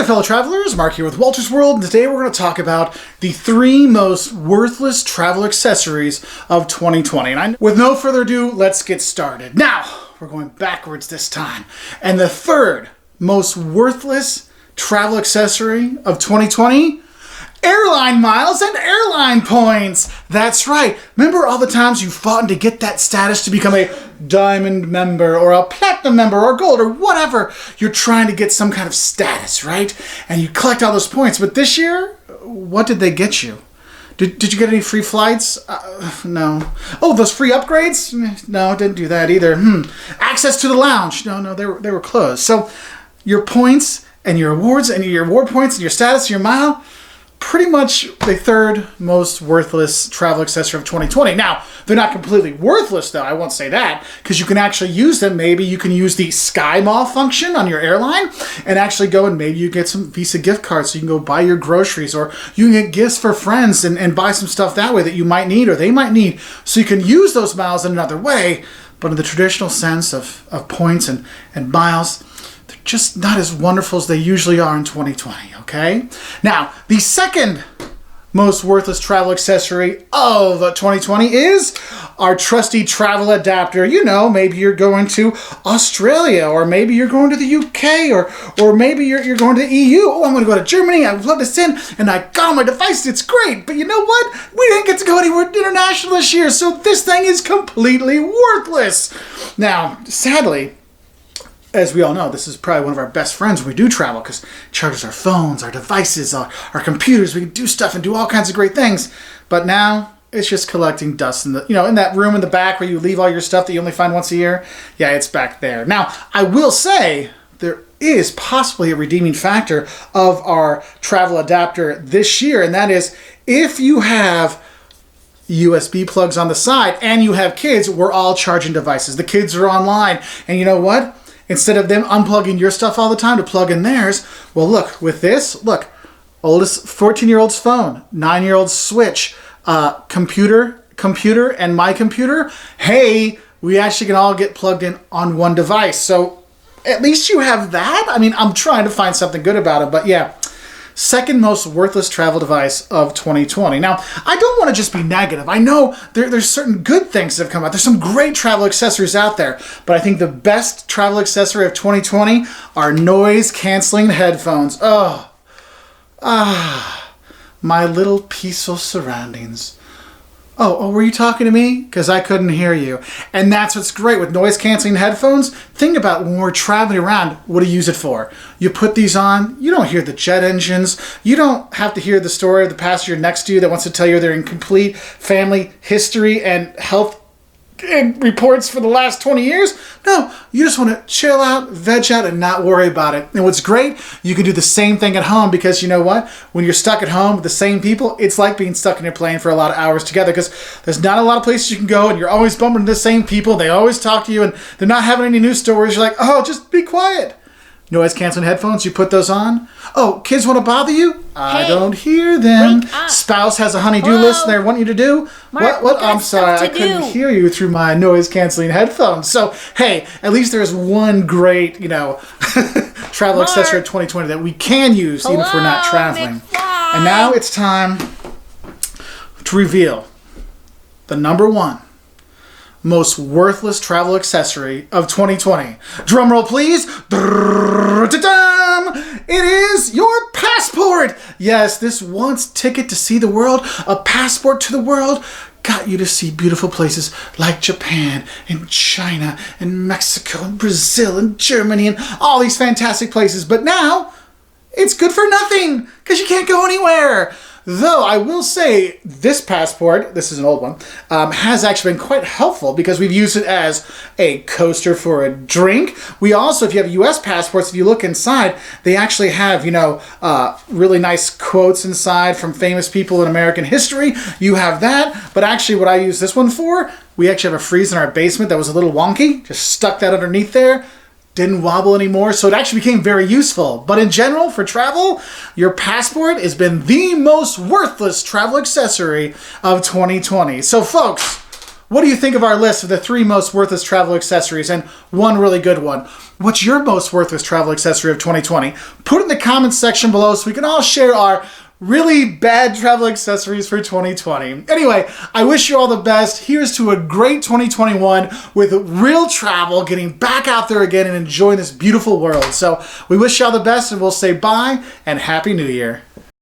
fellow travelers, Mark here with Wolters World, and today we're going to talk about the 3 most worthless travel accessories of 2020. And with no further ado, let's get started. Now, we're going backwards this time. And the 3rd most worthless travel accessory of 2020, airline miles and airline points. That's right. Remember all the times you fought to get that status to become a diamond member or a platinum member or gold or whatever. You're trying to get some kind of status, right? And you collect all those points. But this year, what did they get you? Did you get any free flights? No. Oh, those free upgrades? No, didn't do that either. Access to the lounge? No, they were closed. So your points and your awards and your award points and your status, your mile, pretty much the 3rd most worthless travel accessory of 2020. Now, they're not completely worthless, though. I won't say that, because you can actually use them. Maybe you can use the Sky Mall function on your airline and actually go and maybe you get some Visa gift cards so you can go buy your groceries, or you can get gifts for friends and buy some stuff that way that you might need or they might need. So you can use those miles in another way, but in the traditional sense of points and miles, they're just not as wonderful as they usually are in 2020, okay? Now, the 2nd most worthless travel accessory of 2020 is our trusty travel adapter. You know, maybe you're going to Australia, or maybe you're going to the UK, or maybe you're going to the EU. Oh, I'm going to go to Germany. I would love to send, and I got on my device. It's great. But you know what? We didn't get to go anywhere international this year, so this thing is completely worthless. Now, sadly, as we all know, this is probably one of our best friends when we do travel, because it charges our phones, our devices, our computers. We can do stuff and do all kinds of great things. But now it's just collecting dust in the, in that room in the back where you leave all your stuff that you only find once a year. Yeah, it's back there. Now, I will say there is possibly a redeeming factor of our travel adapter this year, and that is if you have USB plugs on the side and you have kids, we're all charging devices. The kids are online, and you know what? Instead of them unplugging your stuff all the time to plug in theirs, well, look, with this, look, oldest 14-year-old's phone, 9-year-old's Switch, computer, and my computer, hey, we actually can all get plugged in on one device. So at least you have that. I mean, I'm trying to find something good about it, but yeah. 2nd most worthless travel device of 2020. Now, I don't want to just be negative. I know there's certain good things that have come out. There's some great travel accessories out there, but I think the best travel accessory of 2020 are noise-canceling headphones. My little peaceful surroundings. Oh, were you talking to me? Because I couldn't hear you. And that's what's great with noise-canceling headphones. Think about when we're traveling around, what do you use it for? You put these on, you don't hear the jet engines. You don't have to hear the story of the passenger next to you that wants to tell you their incomplete family history and health and reports for the last 20 years. No, you just want to chill out, veg out, and not worry about it. And what's great, you can do the same thing at home, because you know what? When you're stuck at home with the same people, it's like being stuck in your plane for a lot of hours together, because there's not a lot of places you can go, and you're always bumping into the same people. They always talk to you, and they're not having any news stories. You're like, oh, just be quiet. Noise-canceling headphones, you put those on. Oh, kids want to bother you? I don't hear them. Spouse has a honey-do list they're wanting you to do. Mark, what? I'm sorry, I couldn't hear you through my noise-canceling headphones. So, hey, at least there's one great, travel accessory of 2020 that we can use even if we're not traveling. McFly. And now it's time to reveal the number 1 most worthless travel accessory of 2020. Drum roll, please. It is your passport. Yes, this once ticket to see the world, a passport to the world, got you to see beautiful places like Japan and China and Mexico and Brazil and Germany and all these fantastic places. But now it's good for nothing because you can't go anywhere. Though I will say this passport, this is an old one, has actually been quite helpful because we've used it as a coaster for a drink. We also, if you have U.S. passports, if you look inside, they actually have, really nice quotes inside from famous people in American history. You have that. But actually what I use this one for, we actually have a freezer in our basement that was a little wonky. Just stuck that underneath there. Didn't wobble anymore, so it actually became very useful. But in general, for travel, your passport has been the most worthless travel accessory of 2020. So folks, What do you think of our list of the 3 most worthless travel accessories and one really good one? What's your most worthless travel accessory of 2020? Put it in the comments section below so we can all share our really bad travel accessories for 2020. Anyway, I wish you all the best. Here's to a great 2021 with real travel, getting back out there again and enjoying this beautiful world. So we wish you all the best, and we'll say bye and Happy New Year.